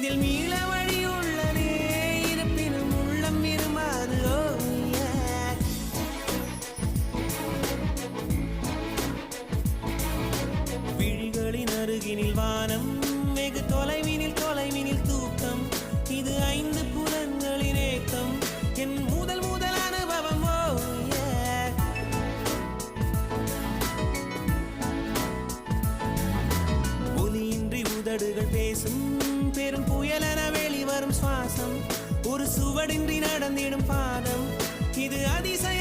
இதில் மீள வழி உள்ளதே இருப்பினும் உள்ளம் இருமாறு. விழிகளின் அருகினில் வானம், வெகு தொலைவினில் தூக்கம். இது 5 புலன்களின் ஏக்கம், என் முதல் அனுபவம். ஒலியின்றி உதடுகள் பேசும், பெரும் புயலென வெளிவரும் சுவாசம். ஒரு சுவடின்றி நடந்திடும் பாதம், இது அதிசயம்.